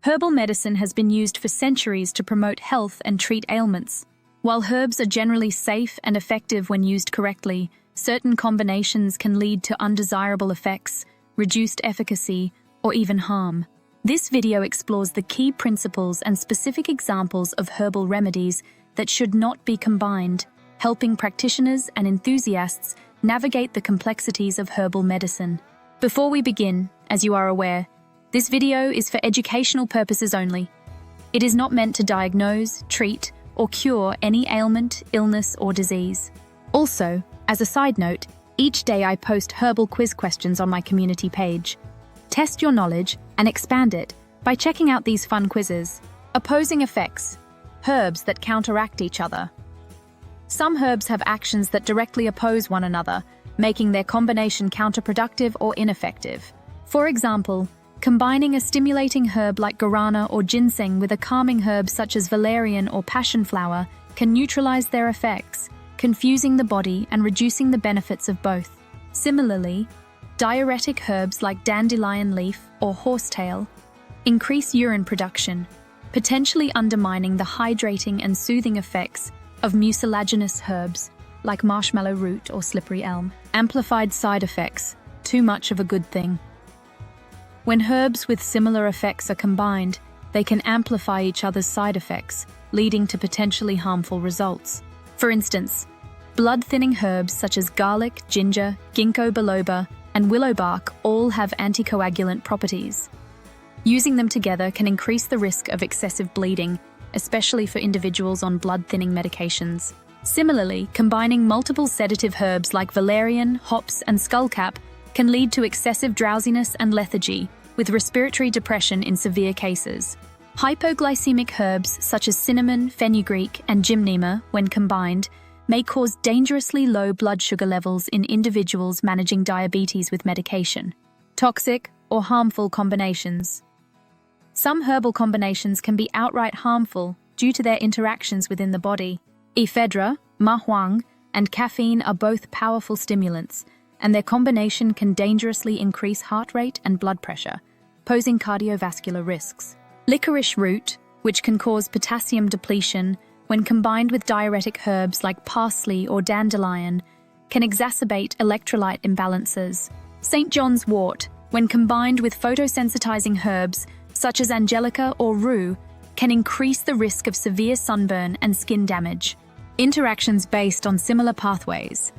Herbal medicine has been used for centuries to promote health and treat ailments. While herbs are generally safe and effective when used correctly, certain combinations can lead to undesirable effects, reduced efficacy, or even harm. This video explores the key principles and specific examples of herbal remedies that should not be combined, helping practitioners and enthusiasts navigate the complexities of herbal medicine. Before we begin, as you are aware, this video is for educational purposes only. It is not meant to diagnose, treat, or cure any ailment, illness, or disease. Also, as a side note, each day I post herbal quiz questions on my community page. Test your knowledge and expand it by checking out these fun quizzes. Opposing effects. Herbs that counteract each other. Some herbs have actions that directly oppose one another, making their combination counterproductive or ineffective. For example, combining a stimulating herb like guarana or ginseng with a calming herb such as valerian or passion flower can neutralize their effects, confusing the body and reducing the benefits of both. Similarly, diuretic herbs like dandelion leaf or horsetail increase urine production, potentially undermining the hydrating and soothing effects of mucilaginous herbs like marshmallow root or slippery elm. Amplified side effects, too much of a good thing. When herbs with similar effects are combined, they can amplify each other's side effects, leading to potentially harmful results. For instance, blood-thinning herbs such as garlic, ginger, ginkgo biloba, and willow bark all have anticoagulant properties. Using them together can increase the risk of excessive bleeding, especially for individuals on blood-thinning medications. Similarly, combining multiple sedative herbs like valerian, hops, and skullcap can lead to excessive drowsiness and lethargy, with respiratory depression in severe cases. Hypoglycemic herbs such as cinnamon, fenugreek, and gymnema, when combined, may cause dangerously low blood sugar levels in individuals managing diabetes with medication. Toxic or harmful combinations. Some herbal combinations can be outright harmful due to their interactions within the body. Ephedra, mahuang, and caffeine are both powerful stimulants, and their combination can dangerously increase heart rate and blood pressure, posing cardiovascular risks. Licorice root, which can cause potassium depletion when combined with diuretic herbs like parsley or dandelion, can exacerbate electrolyte imbalances. St. John's wort, when combined with photosensitizing herbs such as angelica or rue, can increase the risk of severe sunburn and skin damage. Interactions based on similar pathways.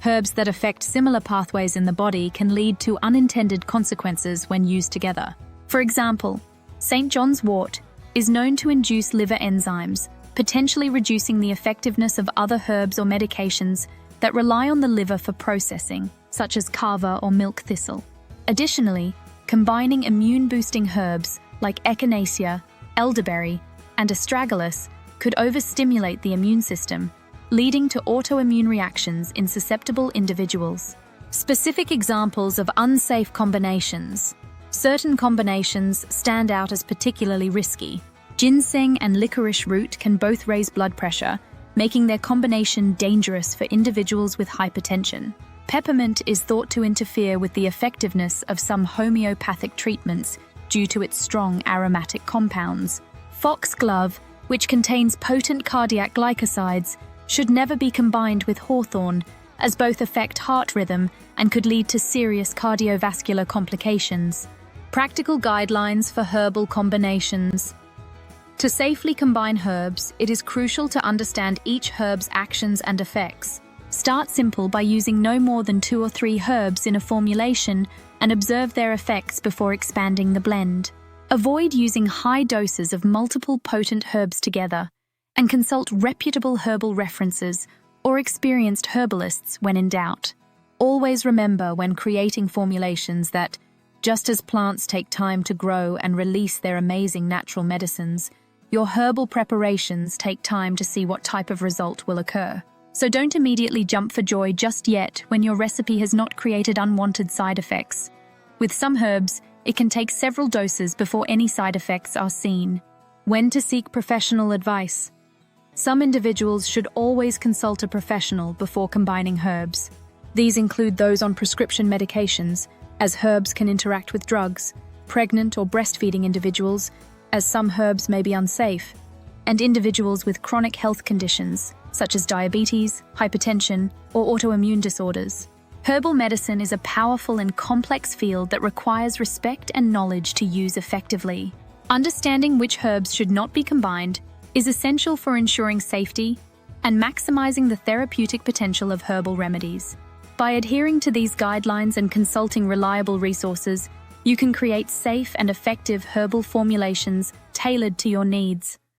Herbs that affect similar pathways in the body can lead to unintended consequences when used together. For example, St. John's wort is known to induce liver enzymes, potentially reducing the effectiveness of other herbs or medications that rely on the liver for processing, such as kava or milk thistle. Additionally, combining immune-boosting herbs like echinacea, elderberry, and astragalus could overstimulate the immune system, leading to autoimmune reactions in susceptible individuals. Specific examples of unsafe combinations. Certain combinations stand out as particularly risky. Ginseng and licorice root can both raise blood pressure, making their combination dangerous for individuals with hypertension. Peppermint is thought to interfere with the effectiveness of some homeopathic treatments due to its strong aromatic compounds. Foxglove, which contains potent cardiac glycosides, should never be combined with hawthorn, as both affect heart rhythm and could lead to serious cardiovascular complications. Practical guidelines for herbal combinations. To safely combine herbs, it is crucial to understand each herb's actions and effects. Start simple by using no more than 2 or 3 herbs in a formulation and observe their effects before expanding the blend. Avoid using high doses of multiple potent herbs together, and consult reputable herbal references or experienced herbalists when in doubt. Always remember when creating formulations that, just as plants take time to grow and release their amazing natural medicines, your herbal preparations take time to see what type of result will occur. So don't immediately jump for joy just yet when your recipe has not created unwanted side effects. With some herbs, it can take several doses before any side effects are seen. When to seek professional advice. Some individuals should always consult a professional before combining herbs. These include those on prescription medications, as herbs can interact with drugs, pregnant or breastfeeding individuals, as some herbs may be unsafe, and individuals with chronic health conditions, such as diabetes, hypertension, or autoimmune disorders. Herbal medicine is a powerful and complex field that requires respect and knowledge to use effectively. Understanding which herbs should not be combined is essential for ensuring safety and maximizing the therapeutic potential of herbal remedies. By adhering to these guidelines and consulting reliable resources, you can create safe and effective herbal formulations tailored to your needs.